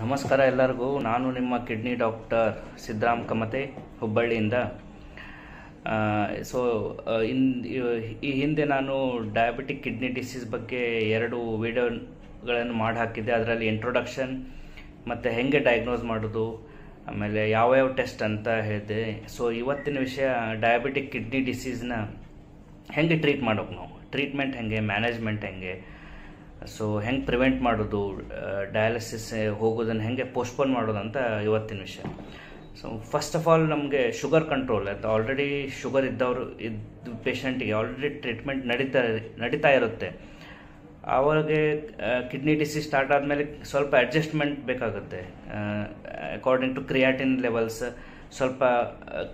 ನಮಸ್ಕಾರ ಎಲ್ಲರಿಗೂ. ನಾನು ನಿಮ್ಮ ಕಿಡ್ನಿ ಡಾಕ್ಟರ್ ಸಿದ್ದರಾಮ್ ಕಮತೆ, ಹುಬ್ಬಳ್ಳಿಯಿಂದ. ಈ ಹಿಂದೆ ನಾನು ಡಯಾಬಿಟಿಕ್ ಕಿಡ್ನಿ ಡಿಸೀಸ್ ಬಗ್ಗೆ 2 ವಿಡಿಯೋಗಳನ್ನು ಮಾಡಿ ಹಾಕಿದ್ದೆ. ಅದರಲ್ಲಿ ಇಂಟ್ರೊಡಕ್ಷನ್ ಮತ್ತು ಹೆಂಗೆ ಡಯಾಗ್ನೋಸ್ ಮಾಡೋದು, ಆಮೇಲೆ ಯಾವ ಟೆಸ್ಟ್ ಅಂತ ಹೇಳಿದೆ. ಸೊ ಇವತ್ತಿನ ವಿಷಯ ಡಯಾಬಿಟಿಕ್ ಕಿಡ್ನಿ ಡಿಸೀಸ್ನ ಹೆಂಗೆ ಟ್ರೀಟ್ ಮಾಡೋಕೆ, ನಾವು ಟ್ರೀಟ್ಮೆಂಟ್ ಹೆಂಗೆ, ಮ್ಯಾನೇಜ್ಮೆಂಟ್ ಹೆಂಗೆ, ಸೊ ಹೆಂಗೆ ಪ್ರಿವೆಂಟ್ ಮಾಡೋದು, ಡಯಾಲಿಸಿಸ್ ಹೋಗೋದನ್ನು ಹೆಂಗೆ ಪೋಸ್ಟ್ಪೋನ್ ಮಾಡೋದು ಅಂತ ಇವತ್ತಿನ ವಿಷಯ. ಸೊ ಫಸ್ಟ್ ಆಫ್ ಆಲ್ ನಮಗೆ ಶುಗರ್ ಕಂಟ್ರೋಲ್ ಅಂತ, ಆಲ್ರೆಡಿ ಶುಗರ್ ಇದ್ದ ಪೇಷಂಟಿಗೆ ಆಲ್ರೆಡಿ ಟ್ರೀಟ್ಮೆಂಟ್ ನಡೀತಾ ಇರುತ್ತೆ. ಅವಾಗೆ ಕಿಡ್ನಿ ಡಿಸೀಸ್ ಸ್ಟಾರ್ಟ್ ಆದಮೇಲೆ ಸ್ವಲ್ಪ ಅಡ್ಜಸ್ಟ್ಮೆಂಟ್ ಬೇಕಾಗುತ್ತೆ. ಅಕಾರ್ಡಿಂಗ್ ಟು ಕ್ರಿಯಾಟಿನ್ ಲೆವೆಲ್ಸ್ ಸ್ವಲ್ಪ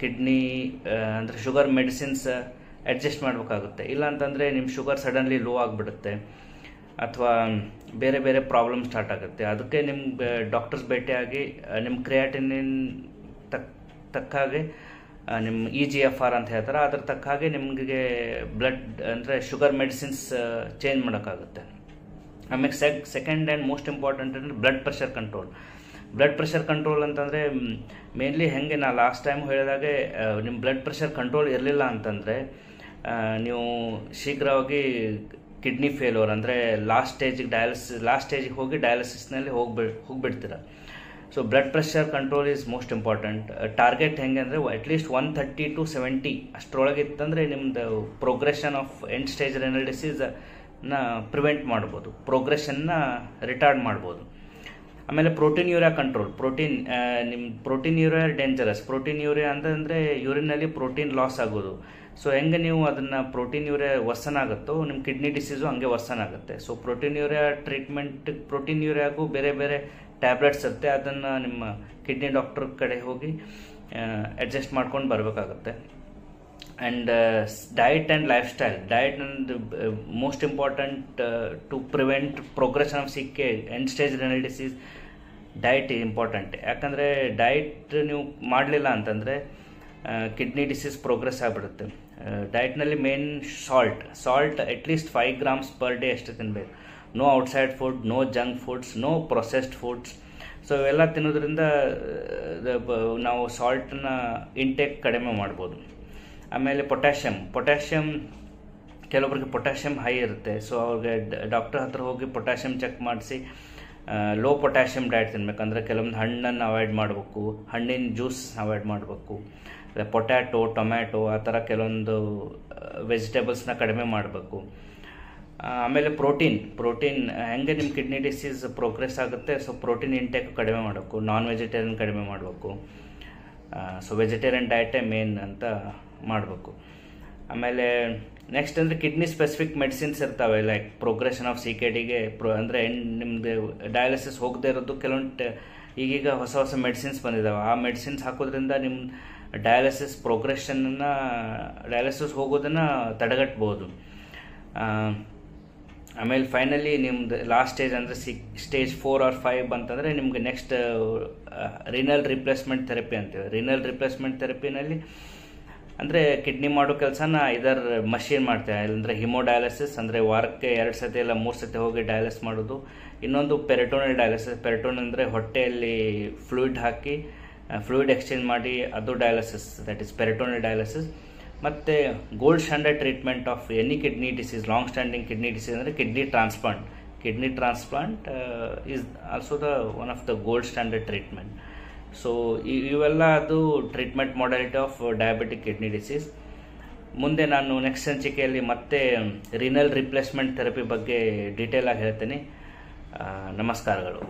ಕಿಡ್ನಿ ಅಂದರೆ ಶುಗರ್ ಮೆಡಿಸಿನ್ಸ್ ಅಡ್ಜಸ್ಟ್ ಮಾಡಬೇಕಾಗುತ್ತೆ. ಇಲ್ಲ ಅಂತಂದರೆ ನಿಮ್ಮ ಶುಗರ್ ಸಡನ್ಲಿ ಲೋ ಆಗಿಬಿಡುತ್ತೆ ಅಥವಾ ಬೇರೆ ಬೇರೆ ಪ್ರಾಬ್ಲಮ್ ಸ್ಟಾರ್ಟ್ ಆಗುತ್ತೆ. ಅದಕ್ಕೆ ನಿಮ್ಗೆ ಡಾಕ್ಟರ್ಸ್ ಭೇಟಿಯಾಗಿ ನಿಮ್ಮ ಕ್ರಿಯಾಟಿನಿನ್ ತಕ್ಕ ಹಾಗೆ ನಿಮ್ಮ EGFR ಅಂತ ಹೇಳ್ತಾರೆ, ಅದ್ರ ತಕ್ಕ ಹಾಗೆ ನಿಮಗೆ ಬ್ಲಡ್ ಅಂದರೆ ಶುಗರ್ ಮೆಡಿಸಿನ್ಸ್ ಚೇಂಜ್ ಮಾಡೋಕ್ಕಾಗುತ್ತೆ. ಆಮೇಲೆ ಸೆಕೆಂಡ್ ಆ್ಯಂಡ್ ಮೋಸ್ಟ್ ಇಂಪಾರ್ಟೆಂಟ್ ಅಂದರೆ blood pressure control. Blood pressure control ಅಂತಂದರೆ ಮೇನ್ಲಿ ಹೆಂಗೆ ನಾ ಲಾಸ್ಟ್ ಟೈಮ್ ಹೇಳಿದಾಗೆ ನಿಮ್ಮ ಬ್ಲಡ್ ಪ್ರೆಷರ್ ಕಂಟ್ರೋಲ್ ಇರಲಿಲ್ಲ ಅಂತಂದರೆ ನೀವು ಶೀಘ್ರವಾಗಿ ಕಿಡ್ನಿ ಫೇಲ್ಯೂರ್ ಅಂದರೆ ಲಾಸ್ಟ್ ಸ್ಟೇಜಿಗೆ ಹೋಗಿ ಡಯಾಲಿಸಿಸ್ನಲ್ಲಿ ಹೋಗ್ಬಿಡ್ತೀರ. So blood pressure control is most important. Target ಹೆಂಗೆ ಅಂದರೆ ಅಟ್ಲೀಸ್ಟ್ 130 to 70 ಅಷ್ಟರೊಳಗೆ ಇತ್ತಂದರೆ ನಿಮ್ಮದು progression of end stage renal ಡಿಸೀಸ್ನ ಪ್ರಿವೆಂಟ್ ಮಾಡ್ಬೋದು, ಪ್ರೋಗ್ರೆಷನ್ನ ರಿಟಾರ್ಡ್ ಮಾಡ್ಬೋದು. ಆಮೇಲೆ ಪ್ರೋಟೀನ್ ಯೂರಿಯಾ ಕಂಟ್ರೋಲ್. ನಿಮ್ಮ proteinuria dangerous. Proteinuria ಅಂತಂದರೆ ಯೂರಿನಲ್ಲಿ ಪ್ರೋಟೀನ್ ಲಾಸ್ ಆಗೋದು. ಸೊ ಹೆಂಗೆ ನೀವು ಅದನ್ನು ಪ್ರೋಟೀನ್ ಯೂರಿಯಾ ವರ್ಸನ್ ಆಗುತ್ತೋ ನಿಮ್ಮ ಕಿಡ್ನಿ ಡಿಸೀಸು ಹಂಗೆ ವರ್ಸನ್ ಆಗುತ್ತೆ. So protein urea treatment, protein ಯೂರಿಯಾಗೂ ಬೇರೆ ಬೇರೆ ಟ್ಯಾಬ್ಲೆಟ್ಸ್ ಇರುತ್ತೆ, ಅದನ್ನು ನಿಮ್ಮ ಕಿಡ್ನಿ ಡಾಕ್ಟರ್ ಕಡೆ ಹೋಗಿ ಅಡ್ಜಸ್ಟ್ ಮಾಡ್ಕೊಂಡು ಬರಬೇಕಾಗುತ್ತೆ. And diet and lifestyle. Diet and most important to prevent progression of CK end stage renal disease. Diet important. ಯಾಕಂದರೆ ಡಯಟ್ ನೀವು ಮಾಡಲಿಲ್ಲ ಅಂತಂದರೆ ಕಿಡ್ನಿ ಡಿಸೀಸ್ ಪ್ರೋಗ್ರೆಸ್ ಆಗಿಬಿಡುತ್ತೆ. ಡಯಟ್ನಲ್ಲಿ main salt at least 5 grams per day ಅಷ್ಟೇ ತಿನ್ನಬೇಕು. No outside food, no junk foods, no processed foods. So ಇವೆಲ್ಲ ತಿನ್ನೋದ್ರಿಂದ ನಾವು ಸಾಲ್ಟನ್ನ ಇಂಟೇಕ್ ಕಡಿಮೆ ಮಾಡ್ಬೋದು. ಆಮೇಲೆ ಪೊಟ್ಯಾಷಿಯಮ್ ಕೆಲವೊಬ್ಬರಿಗೆ ಪೊಟ್ಯಾಷಿಯಮ್ ಹೈ ಇರುತ್ತೆ. ಸೊ ಅವ್ರಿಗೆ ಡಾಕ್ಟರ್ ಹತ್ರ ಹೋಗಿ ಪೊಟ್ಯಾಷಿಯಮ್ ಚೆಕ್ ಮಾಡಿಸಿ ಲೋ ಪೊಟ್ಯಾಷಿಯಮ್ ಡಯಟ್ ತಿನ್ಬೇಕಂದ್ರೆ ಕೆಲವೊಂದು ಹಣ್ಣನ್ನು ಅವಾಯ್ಡ್ ಮಾಡಬೇಕು, ಹಣ್ಣಿನ ಜ್ಯೂಸ್ ಅವಾಯ್ಡ್ ಮಾಡಬೇಕು. ಪೊಟ್ಯಾಟೊ, ಟೊಮ್ಯಾಟೊ ಆ ಥರ ಕೆಲವೊಂದು ವೆಜಿಟೇಬಲ್ಸ್ನ ಕಡಿಮೆ ಮಾಡಬೇಕು. ಆಮೇಲೆ ಪ್ರೋಟೀನ್ ಹೆಂಗೆ ನಿಮ್ಮ ಕಿಡ್ನಿ ಡಿಸೀಸ್ ಪ್ರೋಗ್ರೆಸ್ ಆಗುತ್ತೆ. ಸೊ ಪ್ರೋಟೀನ್ ಇಂಟೇಕ್ ಕಡಿಮೆ ಮಾಡಬೇಕು, ನಾನ್ ವೆಜಿಟೇರಿಯನ್ ಕಡಿಮೆ ಮಾಡಬೇಕು. ಸೊ ವೆಜಿಟೇರಿಯನ್ ಡಯಟೇ ಮೇನ್ ಅಂತ ಮಾಡಬೇಕು. ಆಮೇಲೆ ನೆಕ್ಸ್ಟ್ ಅಂದರೆ ಕಿಡ್ನಿ ಸ್ಪೆಸಿಫಿಕ್ ಮೆಡಿಸಿನ್ಸ್ ಇರ್ತವೆ, ಲೈಕ್ ಪ್ರೋಗ್ರೆಷನ್ ಆಫ್ CKDಗೆ ಅಂದರೆ ನಿಮ್ಮದು ಡಯಾಲಿಸಿಸ್ ಹೋಗದೇ ಇರೋದು ಕೆಲವೊಂದು ಈಗೀಗ ಹೊಸ ಮೆಡಿಸಿನ್ಸ್ ಬಂದಿದ್ದಾವೆ. ಆ ಮೆಡಿಸಿನ್ಸ್ ಹಾಕೋದ್ರಿಂದ ನಿಮ್ಮ ಡಯಾಲಿಸಿಸ್ ಡಯಾಲಿಸಿಸ್ ಹೋಗೋದನ್ನು ತಡೆಗಟ್ಬೋದು. ಆಮೇಲೆ ಫೈನಲಿ ನಿಮ್ದು ಲಾಸ್ಟ್ ಸ್ಟೇಜ್ ಅಂದರೆ ಸ್ಟೇಜ್ 4 or 5 ಅಂತಂದರೆ ನಿಮ್ಗೆ ನೆಕ್ಸ್ಟ್ ರಿನಲ್ ರಿಪ್ಲೇಸ್ಮೆಂಟ್ ಥೆರಪಿ ಅಂತೀವಿ. ರಿನಲ್ ರಿಪ್ಲೇಸ್ಮೆಂಟ್ ಥೆರಪಿನಲ್ಲಿ ಅಂದರೆ ಕಿಡ್ನಿ ಮಾಡೋ ಕೆಲಸನ ಇದರ ಮಷೀನ್ ಮಾಡ್ತೇವೆ. ಅಂದರೆ ಹಿಮೋಡಯಾಲಿಸಿಸ್ ಅಂದರೆ ವಾರಕ್ಕೆ 2 ಸತಿ ಇಲ್ಲ 3 ಸತಿ ಹೋಗಿ ಡಯಾಲಿಸ್ ಮಾಡೋದು. ಇನ್ನೊಂದು ಪೆರಿಟೋನಿಯಲ್ ಡಯಾಲಿಸಿಸ್. ಪೆರಿಟೋನ್ ಅಂದರೆ ಹೊಟ್ಟೆಯಲ್ಲಿ ಫ್ಲೂಯಿಡ್ ಎಕ್ಸ್ಚೇಂಜ್ ಮಾಡಿ ಅದು dialysis, that is peritoneal dialysis. ಮತ್ತು gold standard treatment of any kidney disease, long standing kidney disease ಅಂದರೆ kidney transplant is also one of the gold standard treatment. So ಇವೆಲ್ಲ ಅದು treatment modality of diabetic kidney disease. ಮುಂದೆ ನಾನು next ಸಂಚಿಕೆಯಲ್ಲಿ ಮತ್ತೆ renal replacement therapy ಬಗ್ಗೆ ಡೀಟೇಲಾಗಿ ಹೇಳ್ತೀನಿ. ನಮಸ್ಕಾರಗಳು.